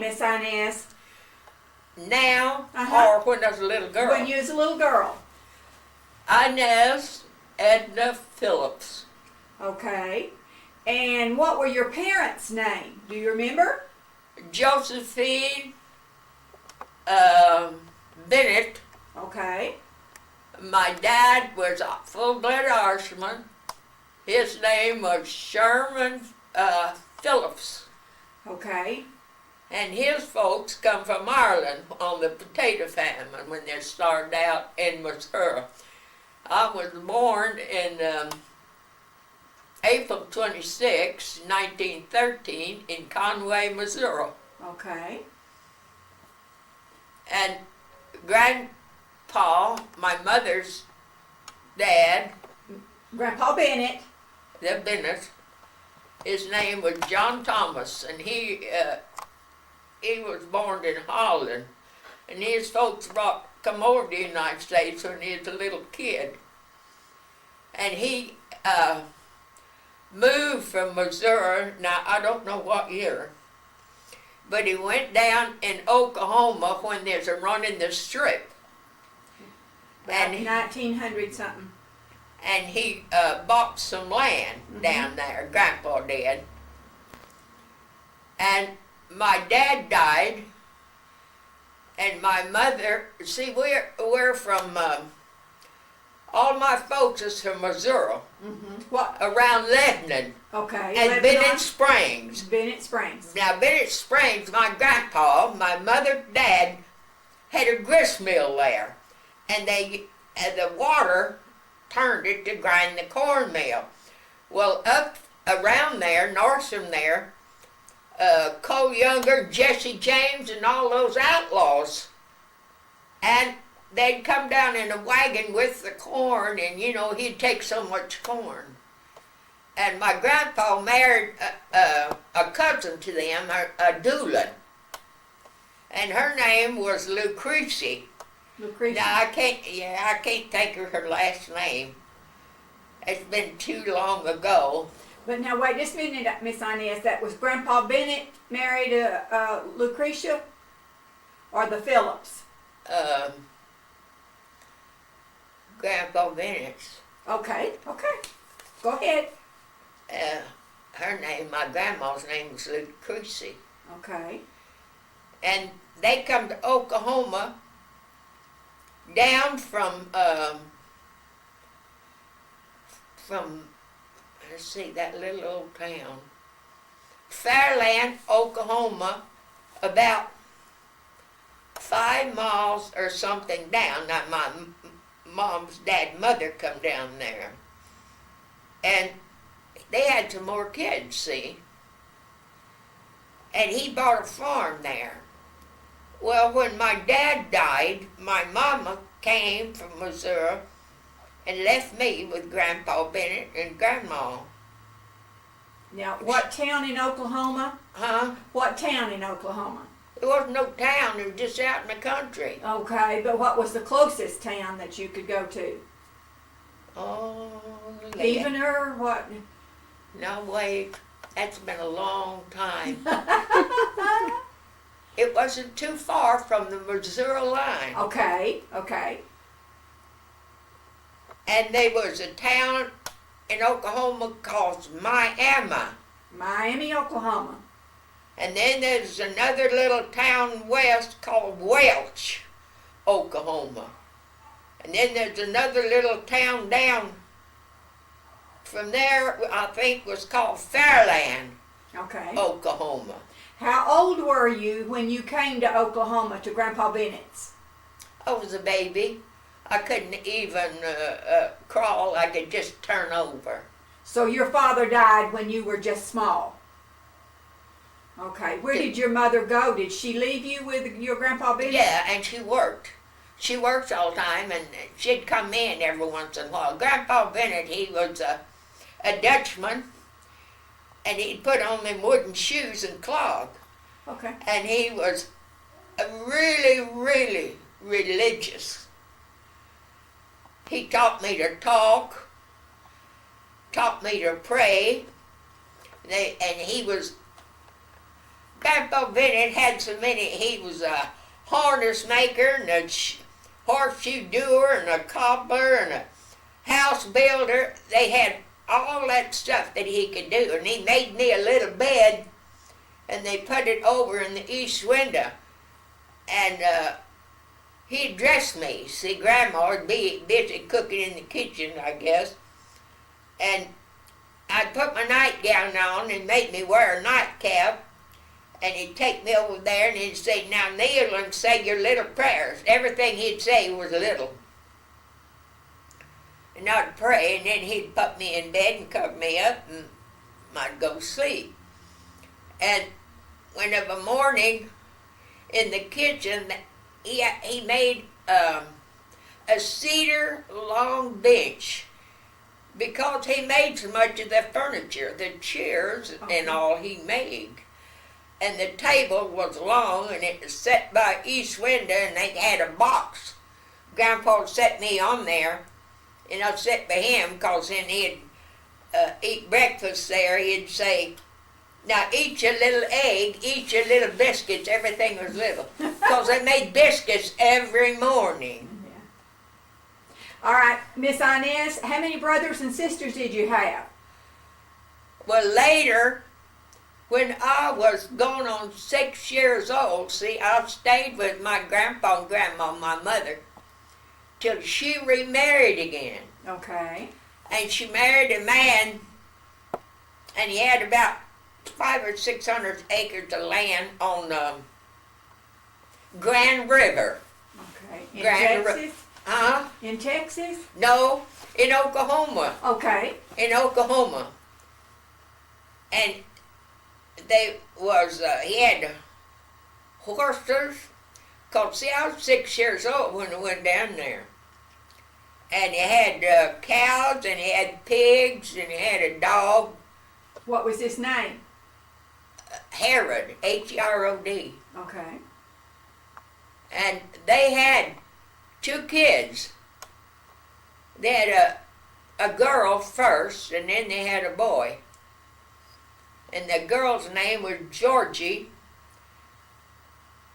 Miss Inez? Now, or when I was a little girl? When you was a little girl. Inez Edna Phillips. Okay. And what were your parents' names? Do you remember? Josephine Bennett. Okay. My dad was a full-blood Irishman. His name was Sherman Phillips. Okay. And his folks come from Ireland on the potato famine when they started out in Missouri. I was born in April 26, 1913 in Conway, Missouri. Okay. And Grandpa, my mother's dad, Grandpa Bennett. the Bennett, his name was John Thomas, and he was born in Holland, and his folks come over to the United States when he was a little kid. And he moved from Missouri, now I don't know what year, but he went down in Oklahoma when there's a run in the Strip. Back in 1900 something. And he bought some land down there, Grandpa did. And my dad died, and my mother, see, we're from, all my folks is from Missouri, What? around Lebanon, Okay. and Lebanon. Bennett Springs. Bennett Springs. Now, Bennett Springs, my grandpa, my mother's dad, had a grist mill there, and the water turned it to grind the cornmeal. Well, up around there, north from there, Cole Younger, Jesse James, and all those outlaws. And they'd come down in a wagon with the corn, and he'd take so much corn. And my grandpa married a cousin to them, a Doolin. And her name was Lucretia. Lucretia. Now I can't think of her last name. It's been too long ago. But now wait just a minute, Miss Inez. That was Grandpa Bennett married Lucretia, or the Phillips? Grandpa Bennett's. Okay. Go ahead. My grandma's name was Lucretia. Okay. And they come to Oklahoma down from let's see, that little old town, Fairland, Oklahoma, about 5 miles or something down. Now my mom's mother come down there, and they had some more kids, see, and he bought a farm there. Well, when my dad died, my mama came from Missouri and left me with Grandpa Bennett and Grandma. Now, what town in Oklahoma? Huh? What town in Oklahoma? There wasn't no town, it was just out in the country. Okay, but what was the closest town that you could go to? Oh, Evener, what? No, wait, that's been a long time. It wasn't too far from the Missouri line. Okay. And there was a town in Oklahoma called Miami, Oklahoma. And then there's another little town west called Welch, Oklahoma. And then there's another little town down from there, I think was called Fairland, Okay. Oklahoma. How old were you when you came to Oklahoma to Grandpa Bennett's? I was a baby. I couldn't even crawl. I could just turn over. So your father died when you were just small? Okay. Where did your mother go? Did she leave you with your Grandpa Bennett? Yeah, and she worked. She worked all the time, and she'd come in every once in a while. Grandpa Bennett, he was a Dutchman, and he'd put on them wooden shoes and clog. Okay. And he was really, really religious. He taught me to talk, taught me to pray, and he was Grandpa Bennett had so many. He was a harness maker and a horseshoe doer and a cobbler and a house builder. They had all that stuff that he could do. And he made me a little bed, and they put it over in the east window. And he'd dress me. See, Grandma would be busy cooking in the kitchen, I guess. And I'd put my nightgown on and make me wear a nightcap. And he'd take me over there and he'd say, now kneel and say your little prayers. Everything he'd say was little. And I'd pray, and then he'd put me in bed and cover me up, and I'd go to sleep. And when of a morning in the kitchen, he made a cedar long bench, because he made so much of the furniture, the chairs and all he made. And the table was long, and it was set by east window, and they had a box. Grandpa set me on there, and I'd sit by him, because then he'd eat breakfast there. He'd say, now eat your little egg, eat your little biscuits. Everything was little, because they made biscuits every morning. Yeah. All right, Miss Inez, how many brothers and sisters did you have? Well, later, when I was going on 6 years old, see, I stayed with my grandpa and grandma, my mother, till she remarried again. Okay. And she married a man, and he had about 500 or 600 acres of land on Grand River. Okay. In Grand Texas? In Texas? No, in Oklahoma. Okay. In Oklahoma. And he had horses. Cause see, I was 6 years old when I went down there. And he had cows, and he had pigs, and he had a dog. What was his name? Herod, Herod. Okay. And they had 2 kids. They had a girl first, and then they had a boy. And the girl's name was Georgie,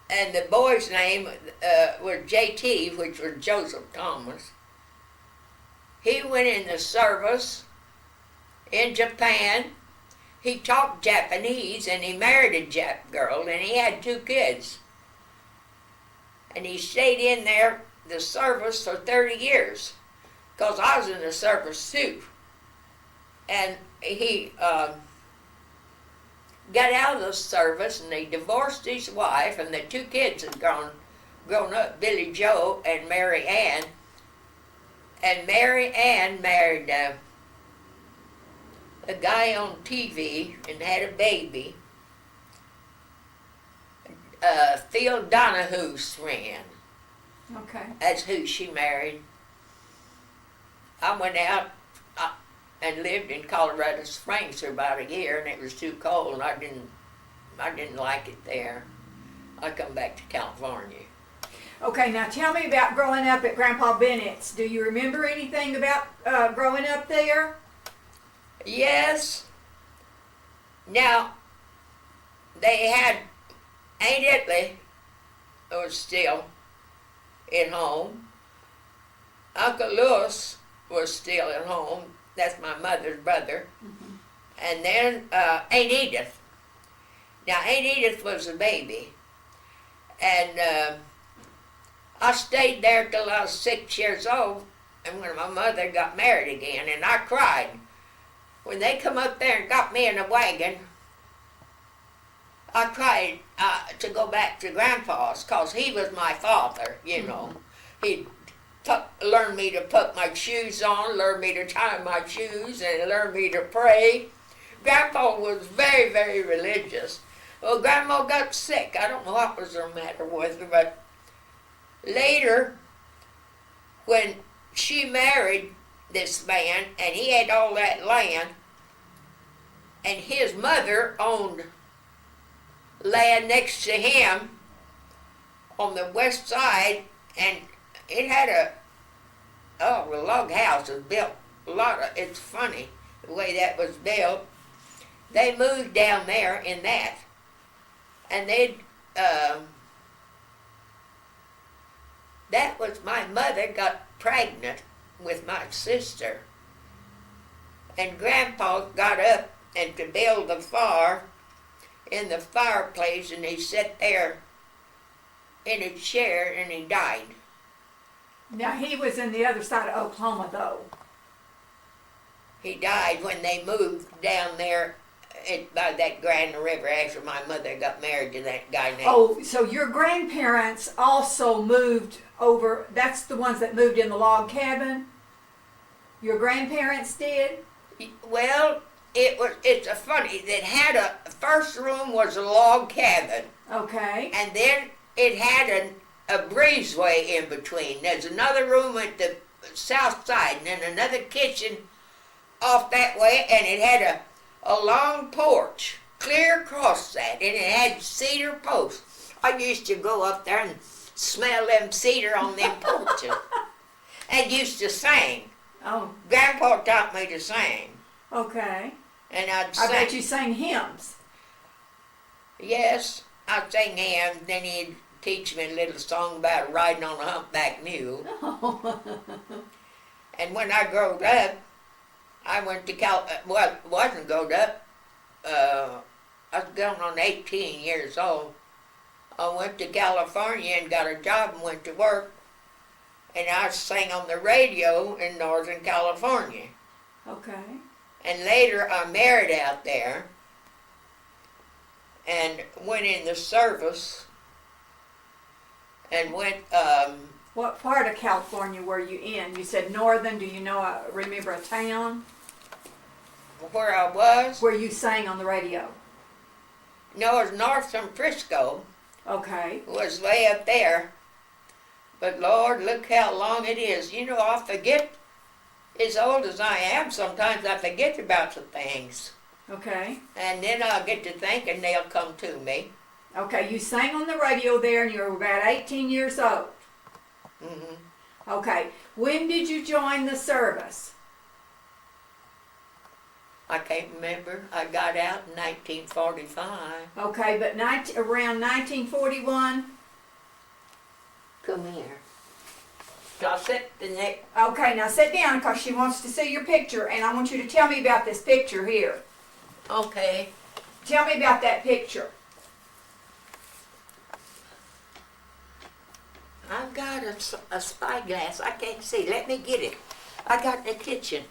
and the boy's name was JT, which was Joseph Thomas. He went in the service in Japan. He talked Japanese, and he married a Jap girl, and he had 2 kids. And he stayed in there, the service, for 30 years, because I was in the service too. And he got out of the service, and they divorced his wife, and the 2 kids had grown up, Billy Joe and Mary Ann. And Mary Ann married a guy on TV and had a baby, Phil Donahue's friend. Okay. That's who she married. I went out and lived in Colorado Springs for about a year, and it was too cold, and I didn't like it there. I come back to California. Okay, now tell me about growing up at Grandpa Bennett's. Do you remember anything about growing up there? Yes. Now, they had Aunt Italy was still at home. Uncle Lewis was still at home. That's my mother's brother. Mm-hmm. And then Aunt Edith. Now, Aunt Edith was a baby. And I stayed there till I was 6 years old, and when my mother got married again, and I cried. When they come up there and got me in a wagon, I cried to go back to Grandpa's, because he was my father, you know. He learned me to put my shoes on, learned me to tie my shoes, and learned me to pray. Grandpa was very, very religious. Well, Grandma got sick. I don't know what was the matter with her, but later, when she married this man, and he had all that land, and his mother owned land next to him on the west side, and it had a log house was built. It's funny the way that was built. They moved down there in that. And that was my mother got pregnant with my sister. And Grandpa got up and to build the fire in the fireplace, and he sat there in a chair and he died. Now, he was in the other side of Oklahoma, though. He died when they moved down there by that Grand River after my mother got married to that guy named... Oh, so your grandparents also moved over, that's the ones that moved in the log cabin? Your grandparents did? Well, it's a funny, it had a, first room was a log cabin. Okay. And then it had a breezeway in between. There's another room at the south side, and then another kitchen off that way, and it had a long porch clear across that, and it had cedar posts. I used to go up there and smell them cedar on them porches, and used to sing. Oh. Grandpa taught me to sing. Okay. And I'd sing. I bet you sang hymns. Yes, I'd sing hymns, then he'd teach me a little song about riding on a humpback mule. Oh. And when I growed up, I went to well, wasn't growed up. I was going on 18 years old. I went to California and got a job and went to work. And I sang on the radio in Northern California. Okay. And later I married out there and went in the service and went... What part of California were you in? You said northern. Do you know, remember a town? Where I was? Where you sang on the radio? No, it was north from Frisco. Okay. It was way up there. But Lord, look how long it is. You know, I forget, as old as I am, sometimes I forget about some things. Okay. And then I'll get to thinking they'll come to me. Okay, you sang on the radio there and you were about 18 years old. Mm-hmm. Okay, when did you join the service? I can't remember. I got out in 1945. Okay, but around 1941? Come here. So I'll sit the next... Okay, now sit down because she wants to see your picture and I want you to tell me about this picture here. Okay. Tell me about that picture. I've got a spyglass. I can't see. Let me get it. I got in the kitchen.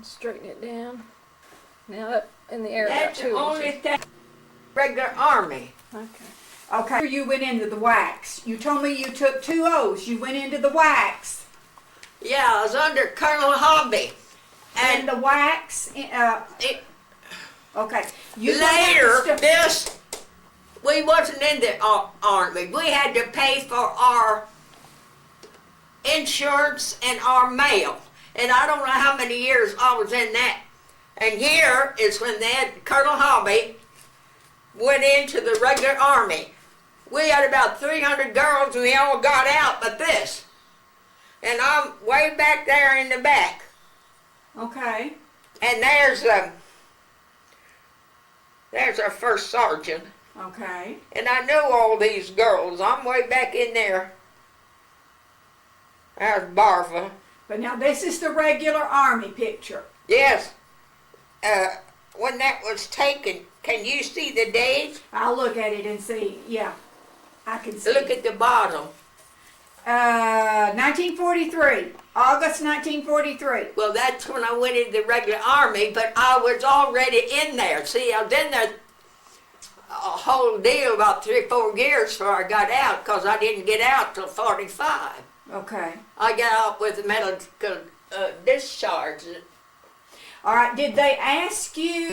Straighten it down. Now up in the air. That's the only thing. Regular army. Okay. Okay, you went into the wax. You told me you took 2 O's. You went into the wax. Yeah, I was under Colonel Hobby. And the wax, okay. You Later, we wasn't in the army. We had to pay for our insurance and our mail. And I don't know how many years I was in that. And here is when Colonel Hobby went into the regular army. We had about 300 girls and we all got out but this. And I'm way back there in the back. Okay. And there's our first sergeant. Okay. And I know all these girls. I'm way back in there. There's Barva. But now this is the regular army picture. Yes. When that was taken, can you see the dates? I'll look at it and see. Yeah, I can see. Look at the bottom. 1943. August 1943. Well, that's when I went into the regular army, but I was already in there. See, I was in there a whole deal about 3 or 4 years before I got out, because I didn't get out till 45. Okay. I got out with a medical discharge. All right. Did they ask you